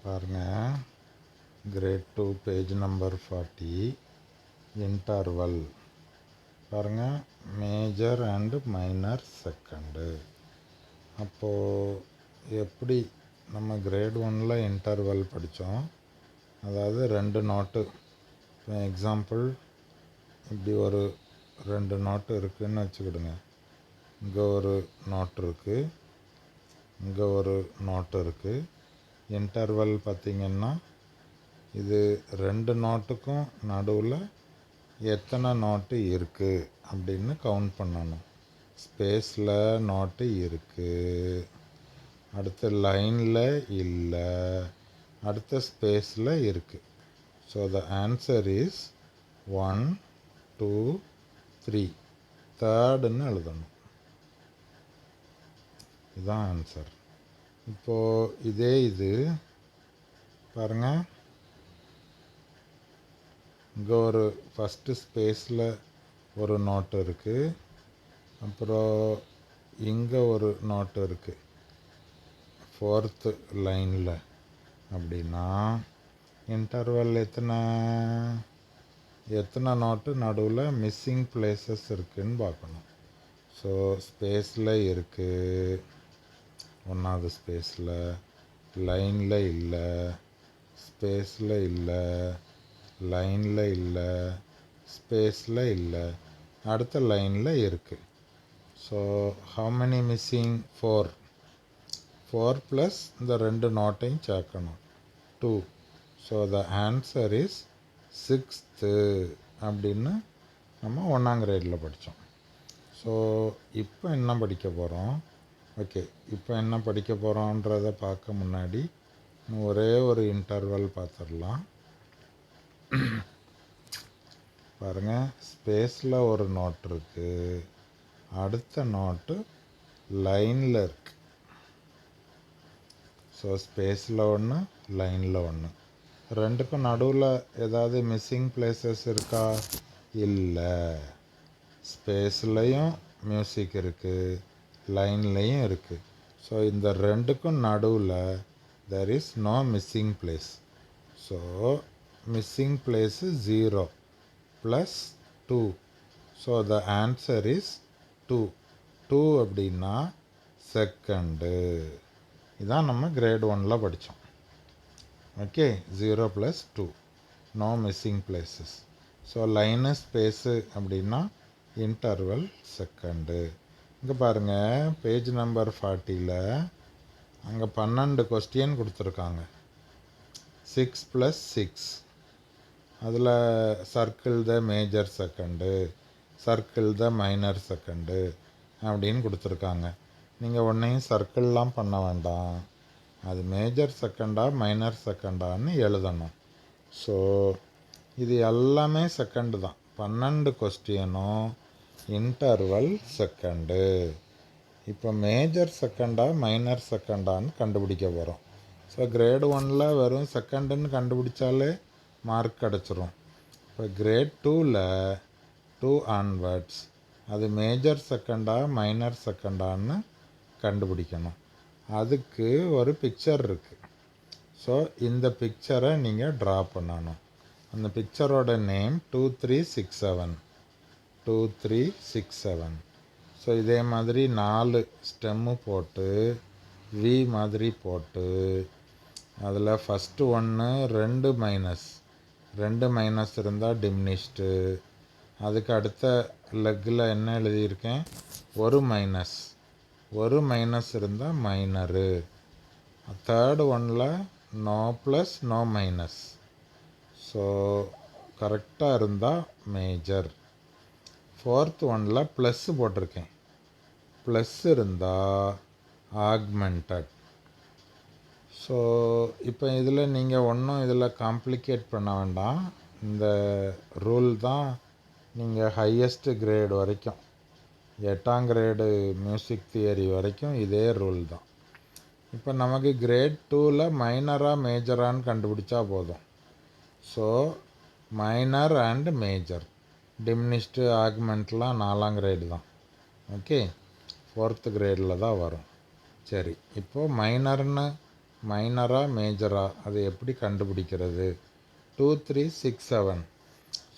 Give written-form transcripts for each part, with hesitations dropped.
பாருங்கள், great 2 page number 40 interval. பாருங்கள், major and minor second. அப்போது எப்படி நம்ம கிரேட் 1ல் இன்டர்வல் படித்தோம், அதாவது 2 நோட்டு. இப்போ எக்ஸாம்பிள் இப்படி ஒரு 2 நோட்டு இருக்குதுன்னு வச்சுக்கிடுங்க. இங்கே ஒரு நோட் இருக்குது, இங்கே ஒரு நோட்டு இருக்குது. இன்டர்வல் பார்த்திங்கன்னா இது 2 நோட்டுக்கும் நடுவில் எத்தனை நோட்டு இருக்குது அப்படின்னு கவுண்ட் பண்ணணும். ஸ்பேஸில் நோட்டு இருக்குது, அடுத்த லைனில் இல்லை, அடுத்த ஸ்பேஸில் இருக்குது. ஸோ த ஆன்சர் இஸ் 1 2 3, தேர்டுன்னு எழுதணும். இதுதான் ஆன்சர். இப்போது இது பாருங்கள், இங்கே ஒரு ஃபஸ்ட்டு ஸ்பேஸில் ஒரு நோட்டு இருக்குது, அப்புறம் இங்கே ஒரு நோட்டு இருக்குது ஃபோர்த்து லைனில். அப்படின்னா இன்டர்வல் எத்தனை நோட்டு நடுவில் மிஸ்ஸிங் பிளேசஸ் இருக்குதுன்னு பார்க்கணும். ஸோ ஸ்பேஸில் இருக்குது, 1வது ஸ்பேஸில், லைனில் இல்லை, ஸ்பேஸில் இல்லை, லைனில் இல்லை, ஸ்பேஸில் இல்லை, அடுத்த லைனில் இருக்குது. So how many missing? 4 plus இந்த 2 நோட்டையும் சேர்க்கணும், 2. So the answer is 6th அப்படின்னு நம்ம 1ஆம் கிரேடில் படித்தோம். ஸோ இப்போ என்ன படிக்க போகிறோம்? ஓகே, இப்போ என்ன படிக்க போகிறோன்றதை பார்க்க முன்னாடி ஒரே ஒரு இன்டர்வல் பார்த்துடலாம். பாருங்கள், ஸ்பேஸில் ஒரு நோட் இருக்குது, அடுத்த நோட்டு லைனில் இருக்குது. ஸோ ஸ்பேஸில் ஒன்று, லைனில் ஒன்று. ரெண்டுக்கும் நடுவில் ஏதாவது மிஸ்ஸிங் பிளேசஸ் இருக்கா? இல்லை. ஸ்பேஸ்லேயும் மியூசிக் இருக்குது, லைன்லேயும் இருக்குது. ஸோ இந்த ரெண்டுக்கும் நடுவில் there is no missing place. So missing place 0 plus 2. So the answer is 2. 2 அப்படின்னா செகண்டு. இதான் நம்ம கிரேட் 1ல் படித்தோம். Okay, 0 plus 2, no missing places. So line space அப்படின்னா இன்டர்வல் செகண்டு. இங்கே பாருங்கள், பேஜ் நம்பர் 40ல் அங்கே 12 கொஸ்டின் கொடுத்துருக்காங்க. 6 + 6, அதில் circle the major second, circle the minor second அப்படின்னு கொடுத்துருக்காங்க. நீங்கள் ஒன்றையும் சர்க்கிள்லாம் பண்ண வேண்டாம், அது மேஜர் செகண்டா மைனர் செகண்டான்னு எழுதணும். ஸோ இது எல்லாமே செகண்டு தான். 12 கொஸ்டினும் இன்டர்வல் செகண்டு. இப்போ மேஜர் செகண்டா மைனர் செகண்டான்னு கண்டுபிடிக்க போகிறோம். ஸோ கிரேட் 1ல் வெறும் செகண்டுன்னு கண்டுபிடிச்சாலே மார்க் கிடச்சிரும். இப்போ கிரேட் 2ல் 2 ஆன்வர்ட்ஸ் அது மேஜர் செகண்டா மைனர் செகண்டான்னு கண்டுபிடிக்கணும். அதுக்கு ஒரு பிக்சர் இருக்குது. ஸோ இந்த பிக்சரை நீங்கள் ட்ரா பண்ணணும். அந்த பிக்சரோட நேம் 2367. 2367. ஸோ இதே மாதிரி 4 ஸ்டெம்மு போட்டு வி மாதிரி போட்டு அதில் ஃபஸ்ட்டு ஒன்று 2 மைனஸ் இருந்தால் டிமினிஷ்டு. அதுக்கு அடுத்த லெக்கில் என்ன எழுதியிருக்கேன்? ஒரு மைனஸ் இருந்தால் மைனரு. தேர்டு ஒன்னில் no plus no minus. So கரெக்டாக இருந்தால் மேஜர். ஃபோர்த் ஒன்னில் ப்ளஸ் போட்டிருக்கேன், ப்ளஸ் இருந்தால் ஆக்மெண்டட். ஸோ இப்போ இதில் நீங்கள் ஒன்றும் இதில் காம்ப்ளிகேட் பண்ண வேண்டாம். இந்த ரூல் தான் நீங்கள் ஹையஸ்ட்டு கிரேடு வரைக்கும், 8ஆம் கிரேடு மியூசிக் தியரி வரைக்கும் இதே ரூல் தான். இப்போ நமக்கு கிரேட் 2ல் மைனராக மேஜரான்னு கண்டுபிடிச்சா போதும். So minor and major, diminished ஆக்மெண்ட்லாம் 4ஆம் கிரேடு தான். ஓகே, 4th கிரேடில் தான் வரும். சரி, இப்போது மைனர்னு மைனரா மேஜரா அது எப்படி கண்டுபிடிக்கிறது? 2 3 6 7.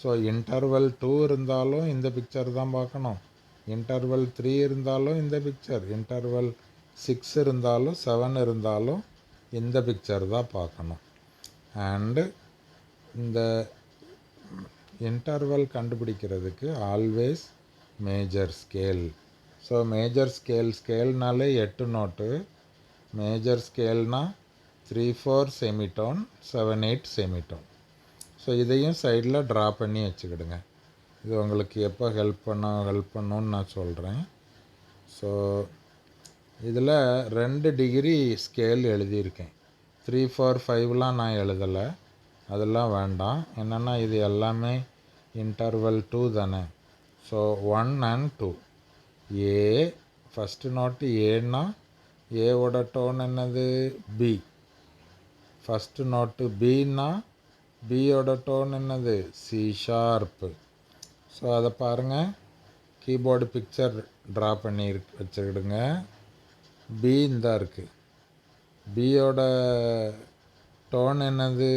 ஸோ இன்டர்வல் 2 இருந்தாலும் இந்த பிக்சர் தான் பார்க்கணும், இன்டர்வல் 3 இருந்தாலும் இந்த பிக்சர், இன்டர்வல் 6 இருந்தாலும் 7 இருந்தாலும் இந்த பிக்சர் தான் பார்க்கணும். அண்டு இந்த இன்டர்வல் கண்டுபிடிக்கிறதுக்கு always major scale. So major ஸ்கேல்னாலே 8 நோட்டு, மேஜர் ஸ்கேல்னால் 3 4 செமிடோன், 7 8 செமிடோன். ஸோ இதையும் சைடில் ட்ரா பண்ணி வச்சுக்கிடுங்க. இது உங்களுக்கு எப்போ ஹெல்ப் பண்ணுன்னு நான் சொல்கிறேன். ஸோ இதில் 2 டிகிரி ஸ்கேல் எழுதியிருக்கேன். 3 4 5லாம் நான் எழுதலை, அதெல்லாம் வேண்டாம். என்னென்னா இது எல்லாமே இன்டர்வல் 2 தானே. So 1 and 2. A first note ஏன்னா ஏவோட டோன் என்னது? பி. ஃபஸ்ட்டு நோட்டு பின்னா பியோட டோன் என்னது? C sharp. ஸோ அதை பாருங்கள், கீபோர்டு பிக்சர் ட்ரா பண்ணி வச்சுக்கிடுங்க. பி இந்த இருக்குது, பியோட டோன் என்னது?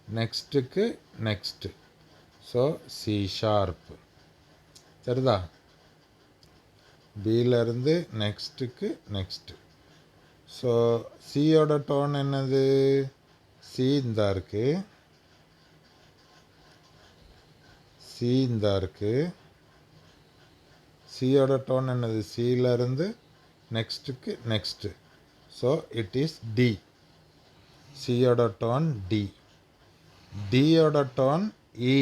நெக்ஸ்ட்டுக்கு நெக்ஸ்ட்டு. So C sharp. சரிதா? பியிலேருந்து நெக்ஸ்ட்டுக்கு நெக்ஸ்ட்டு. ஸோ சியோட டோன் என்னது? சி இந்த இருக்குது, சி இந்த இருக்குது. சியோட டோன் என்னது? சியிலேருந்து நெக்ஸ்ட்டுக்கு next. So it is D. சியோட டோன் டி. டியோட டோன் இ.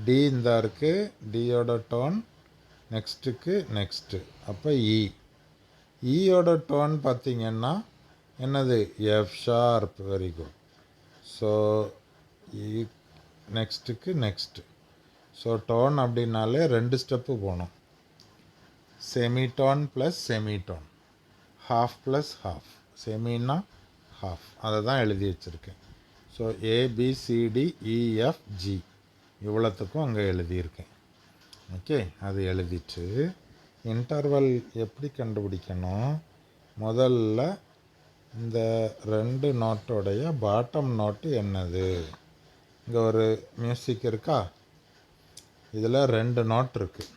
டி இந்த இருக்குது, டியோட டோன் நெக்ஸ்ட்டுக்கு நெக்ஸ்ட்டு, அப்போ இ. ஈயோட டோன் பார்த்திங்கன்னா என்னது? F sharp. Very good. So E நெக்ஸ்ட்டுக்கு நெக்ஸ்ட்டு. ஸோ டோன் அப்படின்னாலே 2 ஸ்டெப்பு போகணும். Semitone plus semitone, half plus half. செமின்னா ஹாஃப், அதை தான் எழுதி வச்சுருக்கேன். ஸோ ABCDEFG இவ்வளோத்துக்கும் அங்கே எழுதியிருக்கேன். ஓகே, அது எழுதிட்டு இன்டர்வல் எப்படி கண்டுபிடிக்கணும்? முதல்ல இந்த 2 நோட்டோடைய பாட்டம் நோட்டு என்னது? இங்கே ஒரு மியூசிக் இருக்கா? இதில் 2 நோட் இருக்குது.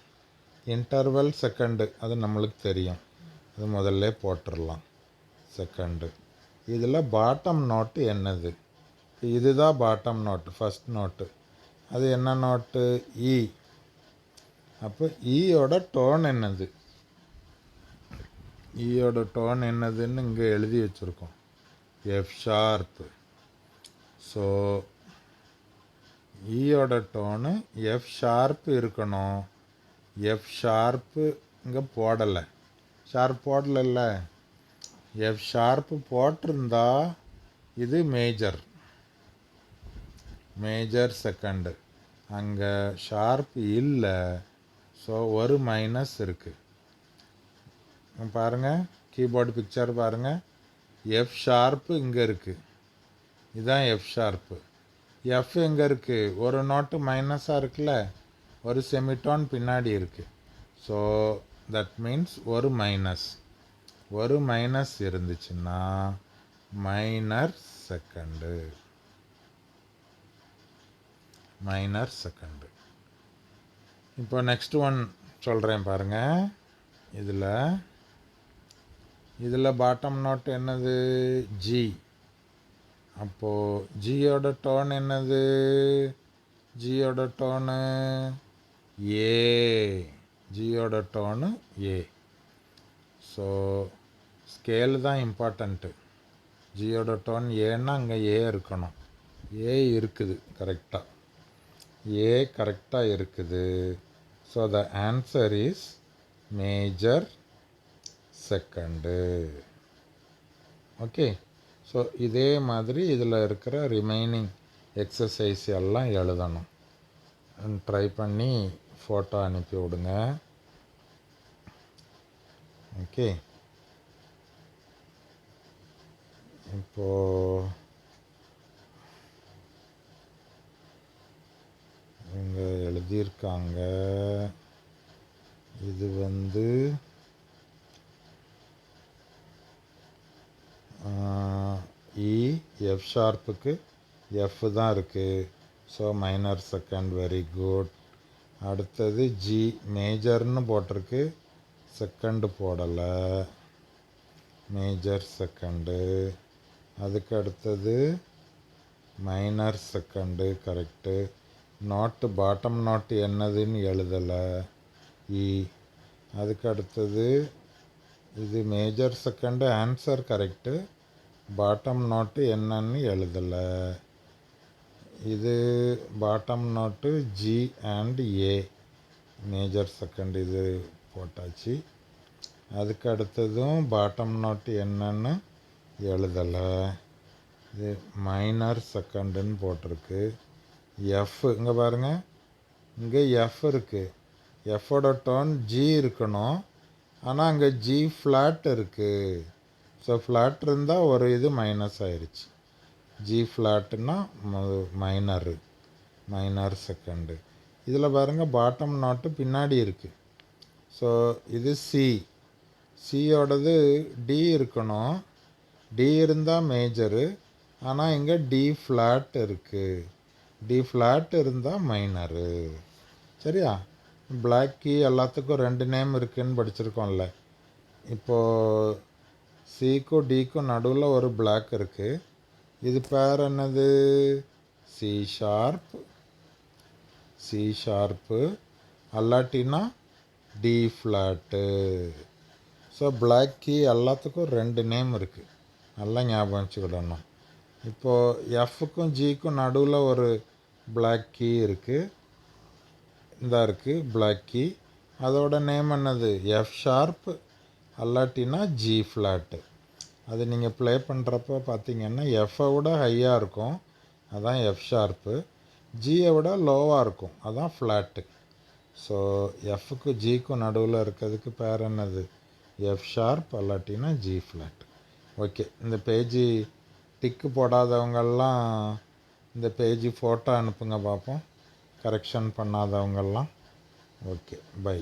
இன்டர்வல் செகண்டு அது நம்மளுக்கு தெரியும், அது முதல்ல போட்டுடலாம். செகண்டு. இதில் பாட்டம் நோட்டு என்னது? இதுதான் பாட்டம் நோட்டு, ஃபஸ்ட் நோட்டு. அது என்ன நோட்டு? இ. அப்போ ஈயோட டோன் என்னது? ஈயோட டோன் என்னதுன்னு இங்கே எழுதி வச்சுருக்கோம், எஃப் ஷார்ப்பு. ஸோ ஈயோட டோனு எஃப் ஷார்ப்பு இருக்கணும். எஃப் ஷார்ப்பு இங்கே போடலை, ஷார்ப் போடலைல்ல. எஃப் ஷார்ப்பு போட்டிருந்தா இது மேஜர், மேஜர் செகண்டு. அங்கே ஷார்ப் இல்லை, ஸோ ஒரு மைனஸ் இருக்குது. பாருங்கள், கீபோர்டு பிக்சர் பாருங்கள். எஃப் ஷார்ப்பு இங்கே இருக்குது, இதுதான் எஃப் ஷார்ப்பு. எஃப் எங்கே இருக்குது? ஒரு நோட்டு மைனஸாக இருக்குல்ல, ஒரு செமிடோன் பின்னாடி இருக்குது. ஸோ தட் மீன்ஸ் ஒரு மைனஸ். ஒரு மைனஸ் இருந்துச்சுன்னா மைனர் செகண்டு, மைனர் செகண்டு. இப்போ நெக்ஸ்ட் ஒன் சொல்கிறேன் பாருங்கள். இதில் பாட்டம் நோட் என்னது? ஜி. அப்போது ஜியோட டோன் என்னது? ஜியோட டோனு ஏ. ஜியோட டோனு ஏ. ஸோ ஸ்கேல் தான் இம்பார்ட்டண்ட்டு. ஜியோட டோன் ஏன்னா அங்கே ஏ இருக்கணும். ஏ இருக்குது கரெக்டாக, ஏ கரெக்டாக இருக்குது. So the answer is major second. Okay, so இதே மாதிரி இதில் இருக்கிற ரிமைனிங் எக்ஸசைஸ் எல்லாம் எழுதணும். ட்ரை பண்ணி ஃபோட்டோ அனுப்பி விடுங்க. ஓகே, இப்போது இங்கே எழுதியிருக்காங்க, இது இ எஃப் ஷார்ப்புக்கு எஃப் தான் இருக்குது. So minor second, very good. அடுத்தது ஜி மேஜர்னு போட்டிருக்கு, செகண்டு போடலை, மேஜர் செகண்டு. அதுக்கு அடுத்தது minor second, correct. Note bottom note என்னதுன்னு எழுதலை, இ. அதுக்கு அடுத்தது இது major second, answer correct, bottom note என்னன்னு எழுதலை. இது bottom note G and A, major second இது போட்டாச்சு. அதுக்கு அடுத்ததும் பாட்டம் நோட்டு என்னன்னு எழுதலை, இது மைனர் செகண்டுன்னு போட்டிருக்கு. எஃப் இங்கே பாருங்கள், இங்கே எஃப் இருக்குது, எஃபோட டோன் ஜி இருக்கணும், ஆனால் அங்கே ஜி ஃப்ளாட் இருக்குது. ஸோ ஃப்ளாட் இருந்தால் ஒரு இது மைனஸ் ஆயிடுச்சு. ஜி ஃப்ளாட்டுன்னா மைனரு, மைனர் செகண்டு. இதில் பாருங்கள் பாட்டம் நோட்டு பின்னாடி இருக்குது. ஸோ இது சி, சியோடது டி இருக்கணும், டி இருந்தால் மேஜரு, ஆனால் இங்கே டி ஃப்ளாட் இருக்குது, டி ஃப்ளாட் இருந்தால் மைனரு. சரியா? பிளாக் கீ எல்லாத்துக்கும் 2 நேம் இருக்குதுன்னு படிச்சிருக்கோம்ல. இப்போது சிக்கும் டிக்கும் நடுவில் ஒரு பிளாக் இருக்குது, இது பேர் என்னது? சி ஷார்ப், சி ஷார்ப்பு, அல்லாட்டினா D flat. So black key எல்லாத்துக்கும் 2 நேம் இருக்குது, நல்லா ஞாபகம் வச்சுக்கிடணும். இப்போது எஃப்க்கும் ஜிக்கும் நடுவில் ஒரு பிளாக் கீ இருக்குது, இந்த இருக்குது பிளாக் கீ, அதோட நேம் என்னது? எஃப் ஷார்ப் அல்லாட்டினா ஜி ஃப்ளாட்டு. அது நீங்கள் ப்ளே பண்ணுறப்போ பார்த்தீங்கன்னா எஃப்பை விட ஹையாக இருக்கும், அதான் எஃப் ஷார்ப்பு, ஜியை விட லோவாக இருக்கும், அதான் ஃப்ளாட்டு. ஸோ எஃப்க்கு ஜிக்கும் நடுவில் இருக்கிறதுக்கு பேர் என்னது? எஃப் ஷார்ப் அல்லாட்டினா ஜி ஃப்ளாட். ஓகே, இந்த பேஜி டிக்கு போடாதவங்கெல்லாம் இந்த பேஜி ஃபோட்டோ அனுப்புங்க பார்ப்போம், கரெக்ஷன் பண்ணாதவங்கெல்லாம். Okay, by.